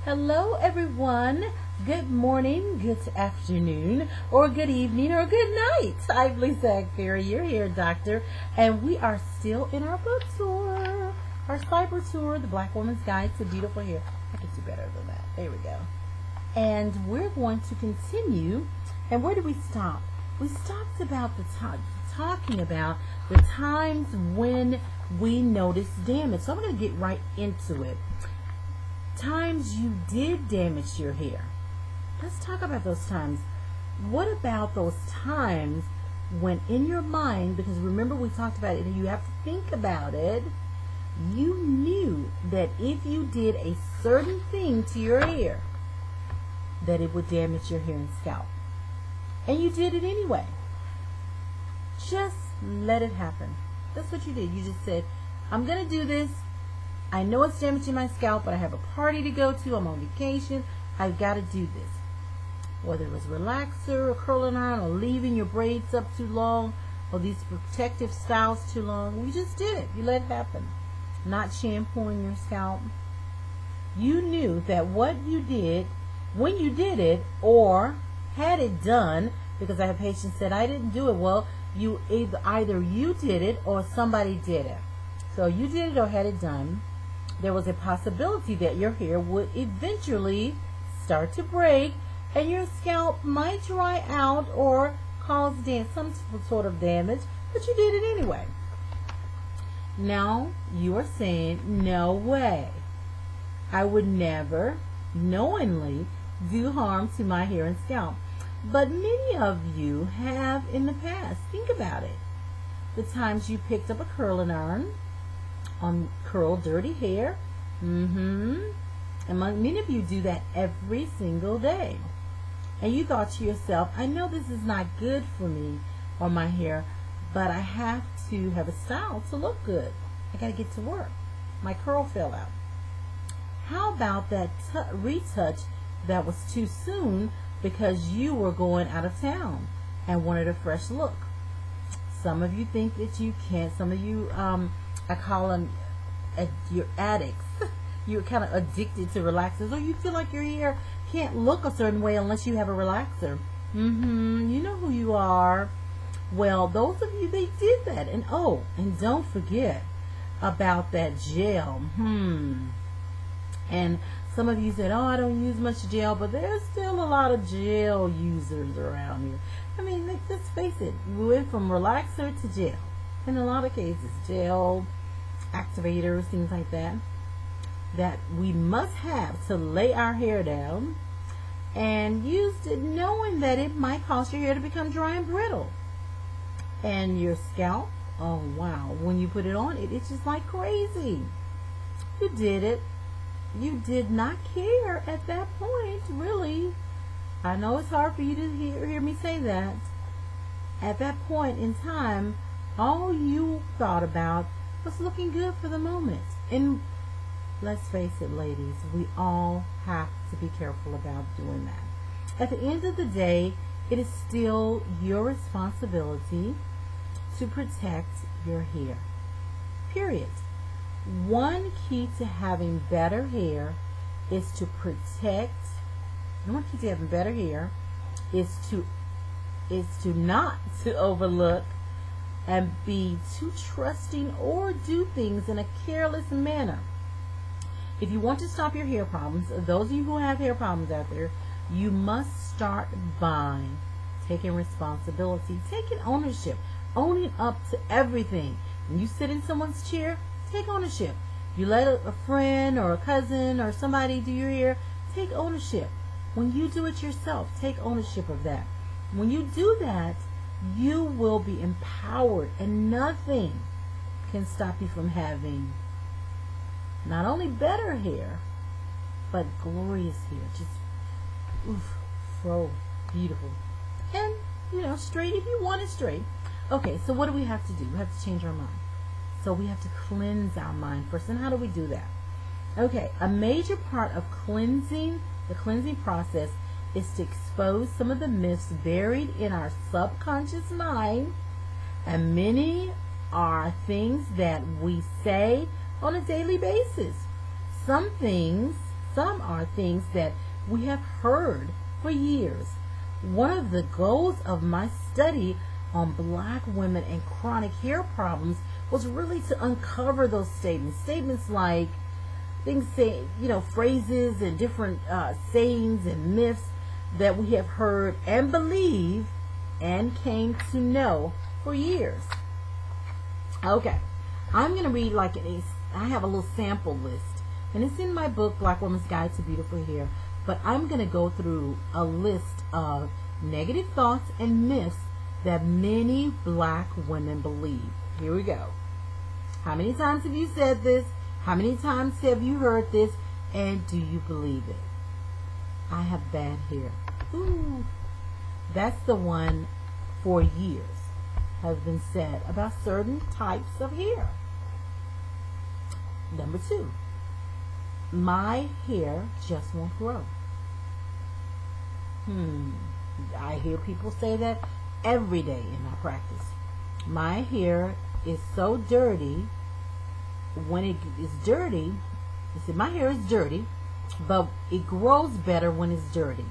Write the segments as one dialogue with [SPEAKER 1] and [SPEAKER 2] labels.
[SPEAKER 1] Hello everyone. Good morning, good afternoon, or good evening, or good night. I'm Lisa Ferry, you're here, doctor, and we are still in our book tour, our cyber tour, The Black Woman's Guide to Beautiful Hair. I can do better than that. There we go. And we're going to continue. And where did we stop? We stopped about talking about the times when we notice damage. So I'm going to get right into it. Times you did damage your hair. Let's talk about those times. What about those times when in your mind, because remember we talked about it, and you have to think about it, you knew that if you did a certain thing to your hair, that it would damage your hair and scalp. And you did it anyway. Just let it happen. That's what you did. You just said, I'm going to do this. I know it's damaging my scalp, but I have a party to go to. I'm on vacation. I've got to do this. Whether it was relaxer or curling iron or leaving your braids up too long or these protective styles too long, you just did it. You let it happen. Not shampooing your scalp. You knew that what you did, when you did it or had it done, because I have patients said, I didn't do it. Well, either you did it or somebody did it. So you did it or had it done. There was a possibility that your hair would eventually start to break and your scalp might dry out or cause some sort of damage, but you did it anyway. Now you are saying, no way. I would never knowingly do harm to my hair and scalp. But many of you have in the past. Think about it. The times you picked up a curling iron on curl dirty hair. And many of you do that every single day. And you thought to yourself, I know this is not good for me or my hair, but I have to have a style to look good. I got to get to work. My curl fell out. How about that retouch that was too soon because you were going out of town and wanted a fresh look? Some of you think that you can't. Some of you, I call them you're addicts. You're kind of addicted to relaxers, or you feel like your hair can't look a certain way unless you have a relaxer. You know who you are. Well, those of you, they did that. And and don't forget about that gel. And some of you said, I don't use much gel, but there's still a lot of gel users around here. I mean, let's face it, we went from relaxer to gel. In a lot of cases, gel, activators, things like that we must have to lay our hair down, and used it knowing that it might cause your hair to become dry and brittle. And your scalp, oh wow, when you put it on, it itches like crazy. You did it. You did not care at that point, really. I know it's hard for you to hear me say that. At that point in time, all you thought about was looking good for the moment. And let's face it, ladies, we all have to be careful about doing that. At the end of the day, it is still your responsibility to protect your hair. Period. One key to having better hair is to protect. One key to having better hair is to not to overlook and be too trusting or do things in a careless manner. If you want to stop your hair problems, those of you who have hair problems out there, you must start by taking responsibility, taking ownership, owning up to everything. When you sit in someone's chair, take ownership. You let a friend or a cousin or somebody do your hair, take ownership. When you do it yourself, take ownership of that. When you do that, you will be empowered, and nothing can stop you from having not only better hair, but glorious hair. Just so beautiful. And, straight if you want it straight. Okay, so what do we have to do? We have to change our mind. So we have to cleanse our mind first. And how do we do that? Okay, a major part of the cleansing process, is to expose some of the myths buried in our subconscious mind. And many are things that we say on a daily basis. Some things some are things that we have heard for years. One of the goals of my study on black women and chronic hair problems was really to uncover those statements. Statements like things say, phrases and different sayings and myths that we have heard and believed and came to know for years. Okay, I'm going to read I have a little sample list, and it's in my book, Black Woman's Guide to Beautiful Hair, but I'm going to go through a list of negative thoughts and myths that many black women believe. Here we go. How many times have you said this? How many times have you heard this? And do you believe it? I have bad hair. Ooh. That's the one for years has been said about certain types of hair. Number 2, my hair just won't grow. I hear people say that every day in my practice. My hair is so dirty. When it is dirty, my hair is dirty, but it grows better when it's dirty.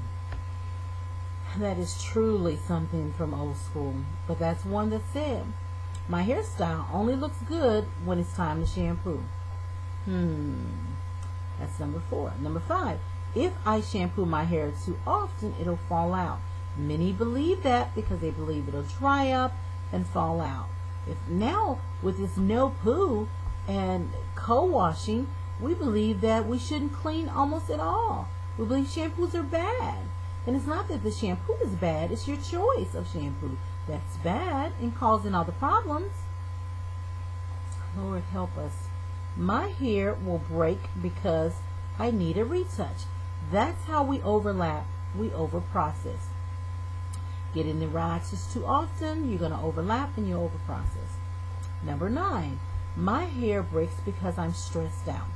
[SPEAKER 1] That is truly something from old school, but that's one that said, my hairstyle only looks good when it's time to shampoo. That's number 4. Number 5, if I shampoo my hair too often, it'll fall out. Many believe that because they believe it'll dry up and fall out. If now with this no poo and co-washing, we believe that we shouldn't clean almost at all. We believe shampoos are bad. And it's not that the shampoo is bad, it's your choice of shampoo that's bad and causing all the problems. Lord help us. My hair will break because I need a retouch. That's how we overlap, we overprocess. Getting the relaxers too often, you're going to overlap and you overprocess. Number 9, my hair breaks because I'm stressed out.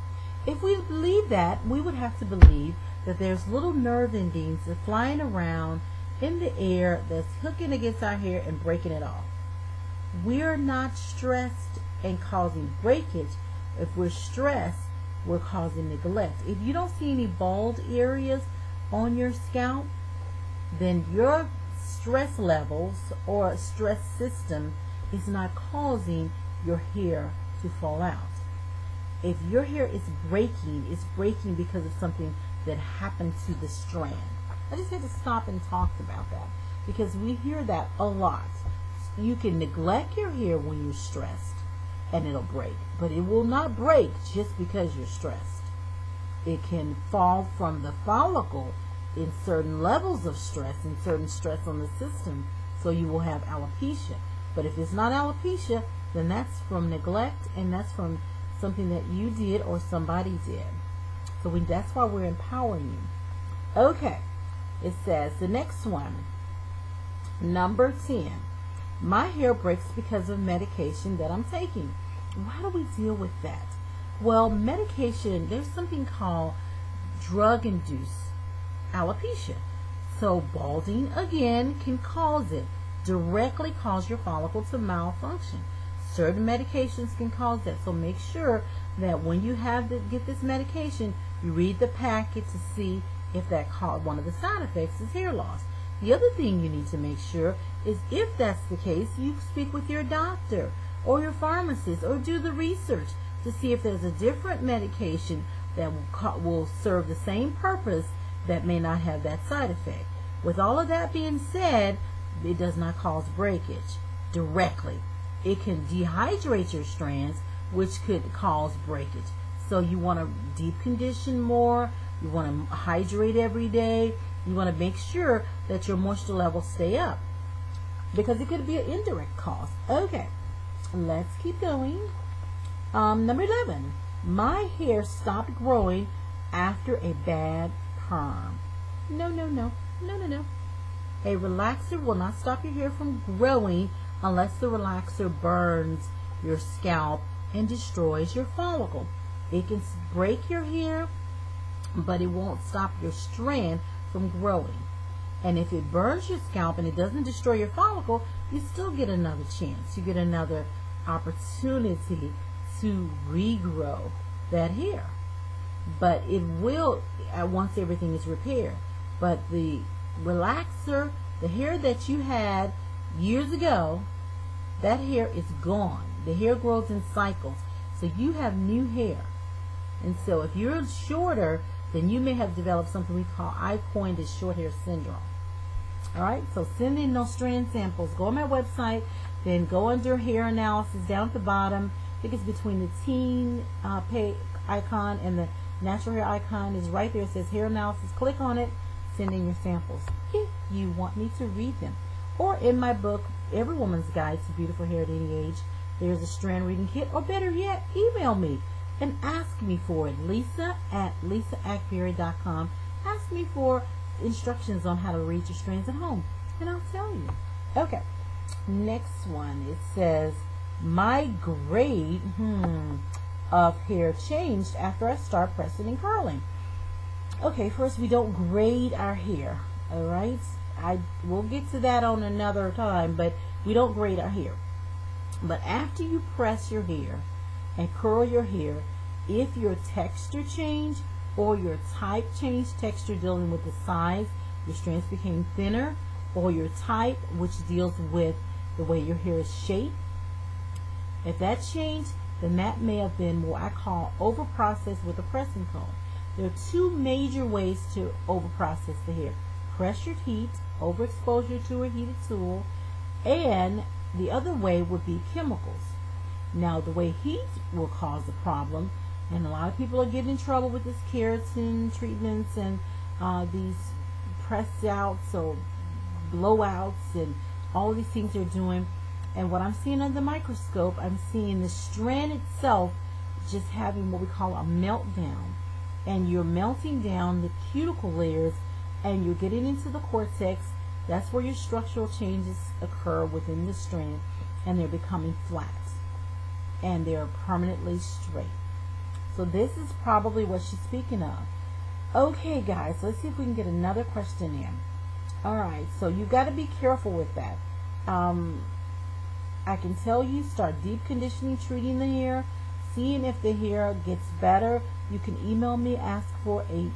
[SPEAKER 1] If we believe that, we would have to believe that there's little nerve endings that are flying around in the air that's hooking against our hair and breaking it off. We're not stressed and causing breakage. If we're stressed, we're causing neglect. If you don't see any bald areas on your scalp, then your stress levels or stress system is not causing your hair to fall out. If your hair is breaking, it's breaking because of something that happened to the strand. I just had to stop and talk about that because we hear that a lot. You can neglect your hair when you're stressed and it'll break, but it will not break just because you're stressed. It can fall from the follicle in certain levels of stress and certain stress on the system, so you will have alopecia. But if it's not alopecia, then that's from neglect and that's from something that you did or somebody did. So that's why we're empowering you. Okay, it says the next one, number 10. My hair breaks because of medication that I'm taking. Why do we deal with that? Well, medication, there's something called drug-induced alopecia. So balding, again, can cause it. Directly cause your follicle to malfunction. Certain medications can cause that. So make sure that when you get this medication, you read the packet to see if that one of the side effects is hair loss. The other thing you need to make sure is if that's the case, you speak with your doctor or your pharmacist or do the research to see if there's a different medication that will serve the same purpose that may not have that side effect. With all of that being said, it does not cause breakage directly. It can dehydrate your strands, which could cause breakage. So you want to deep condition more, you want to hydrate every day, you want to make sure that your moisture levels stay up because it could be an indirect cause. Okay, let's keep going. Number 11, my hair stopped growing after a bad perm. No. A relaxer will not stop your hair from growing unless the relaxer burns your scalp and destroys your follicle. It can break your hair, but it won't stop your strand from growing. And if it burns your scalp and it doesn't destroy your follicle, you still get another chance. You get another opportunity to regrow that hair. But it will, once everything is repaired. But the relaxer, the hair that you had years ago, that hair is gone. The hair grows in cycles. So you have new hair. And so if you're shorter, then you may have developed something we call, I coined as short hair syndrome. Alright, so send in those strand samples. Go on my website, then go under hair analysis down at the bottom. I think it's between the teen pay icon and the natural hair icon. Is right there. It says hair analysis. Click on it. Send in your samples if you want me to read them. Or in my book, Every Woman's Guide to Beautiful Hair at Any Age, there's a strand reading kit. Or better yet, email me and ask me for it. Lisa@lisaacberry.com. Ask me for instructions on how to read your strands at home, and I'll tell you. Okay, next one. It says, my grade of hair changed after I start pressing and curling. Okay, first, we don't grade our hair. All right, we'll get to that on another time, but we don't grade our hair. But after you press your hair and curl your hair, if your texture changed or your type changed, texture dealing with the size, your strands became thinner, or your type, which deals with the way your hair is shaped, if that changed, then that may have been what I call over-processed with a pressing comb. There are two major ways to over-process the hair. Pressured heat, overexposure to a heated tool, and the other way would be chemicals. Now, the way heat will cause a problem, and a lot of people are getting in trouble with this keratin treatments and these press outs or blowouts and all of these things they're doing. And what I'm seeing under the microscope, I'm seeing the strand itself just having what we call a meltdown. And you're melting down the cuticle layers and you're getting into the cortex. That's where your structural changes occur within the strand, and they're becoming flat and they're permanently straight. So this is probably what she's speaking of. Okay, guys, let's see if we can get another question in. Alright, so you got to be careful with that. I can tell you, start deep conditioning, treating the hair, seeing if the hair gets better. You can email me, ask for a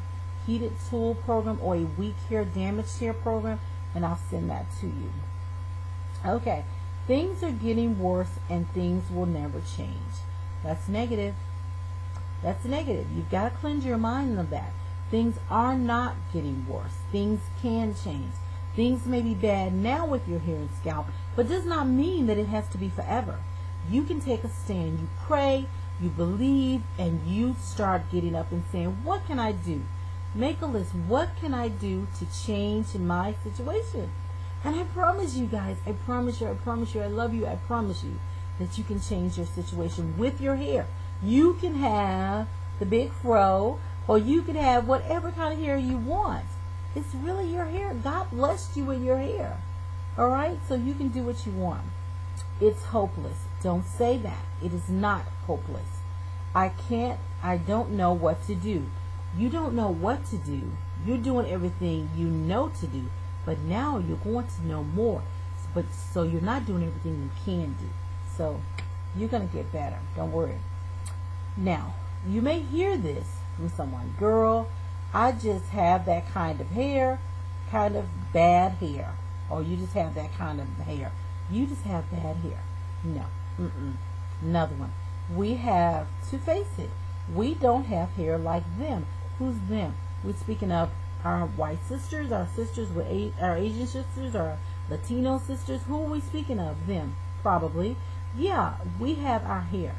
[SPEAKER 1] heated tool program or a weak hair, damaged hair program, and I'll send that to you. Okay, things are getting worse and things will never change. That's negative. That's negative. You've got to cleanse your mind of that. Things are not getting worse. Things can change. Things may be bad now with your hair and scalp, but does not mean that it has to be forever. You can take a stand. You pray, you believe, and you start getting up and saying, what can I do? Make a list. What can I do to change my situation? And I promise you guys, I promise you, I love you, I promise you that you can change your situation with your hair. You can have the big fro, or you can have whatever kind of hair you want. It's really your hair. God blessed you with your hair. Alright? So you can do what you want. It's hopeless. Don't say that. It is not hopeless. I don't know what to do. You don't know what to do. You're doing everything you know to do. But now you're going to know more. So you're not doing everything you can do. So you're going to get better. Don't worry. Now, you may hear this from someone. Girl, I just have that kind of hair, kind of bad hair. Or you just have that kind of hair. You just have bad hair. No. Another one. We have to face it. We don't have hair like them. Who's them? We're speaking of our white sisters, our sisters with our Asian sisters, our Latino sisters. Who are we speaking of? Them. Probably. Yeah, we have our hair.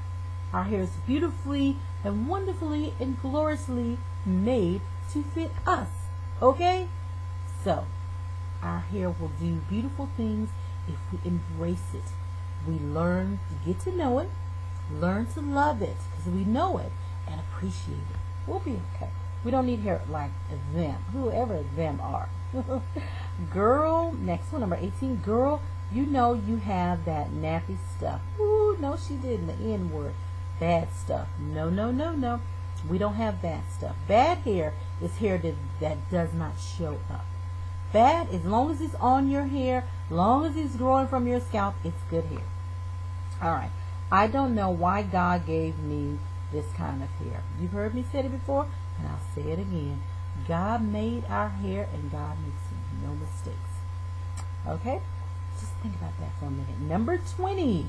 [SPEAKER 1] Our hair is beautifully and wonderfully and gloriously made to fit us. Okay? So, our hair will do beautiful things if we embrace it. We learn to get to know it, learn to love it, because we know it, and appreciate it. We'll be okay. We don't need hair like them, whoever them are. Girl, next one, number 18. Girl, you know you have that nappy stuff. Ooh, no, she didn't. The N word. Bad stuff. No, no, no, no. We don't have bad stuff. Bad hair is hair that does not show up. Bad, as long as it's on your hair, long as it's growing from your scalp, it's good hair. Alright. I don't know why God gave me this kind of hair. You've heard me say it before, and I'll say it again. God made our hair, and God makes no mistakes. Okay? Just think about that for a minute. Number 20.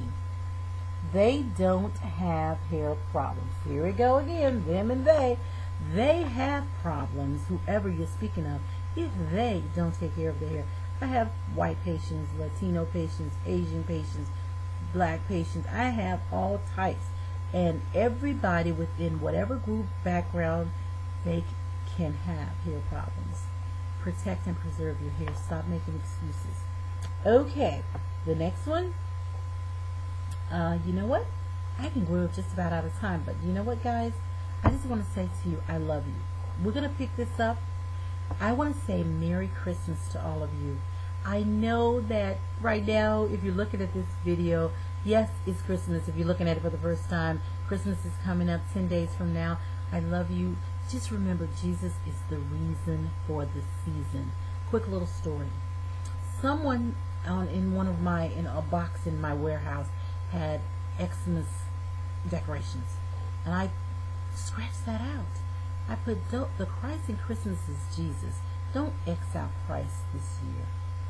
[SPEAKER 1] They don't have hair problems. Here we go again. Them and they. They have problems, whoever you're speaking of, if they don't take care of their hair. I have white patients, Latino patients, Asian patients, black patients. I have all types. And everybody within whatever group background, they can have hair problems. Protect and preserve your hair. Stop making excuses. Okay, the next one. You know what? I can grow just about out of time, but you know what, guys? I just want to say to you, I love you. We're going to pick this up. I want to say Merry Christmas to all of you. I know that right now, if you're looking at this video, yes, it's Christmas. If you're looking at it for the first time, Christmas is coming up 10 days from now. I love you. Just remember, Jesus is the reason for the season. Quick little story. Someone in a box in my warehouse had Xmas decorations, and I scratched that out. I put, the Christ in Christmas is Jesus. Don't X out Christ this year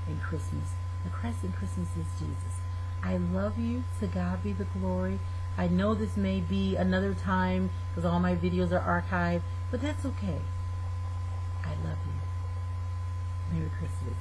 [SPEAKER 1] in Christmas. The Christ in Christmas is Jesus. I love you. To God be the glory. I know this may be another time because all my videos are archived, but that's okay. I love you. Merry Christmas.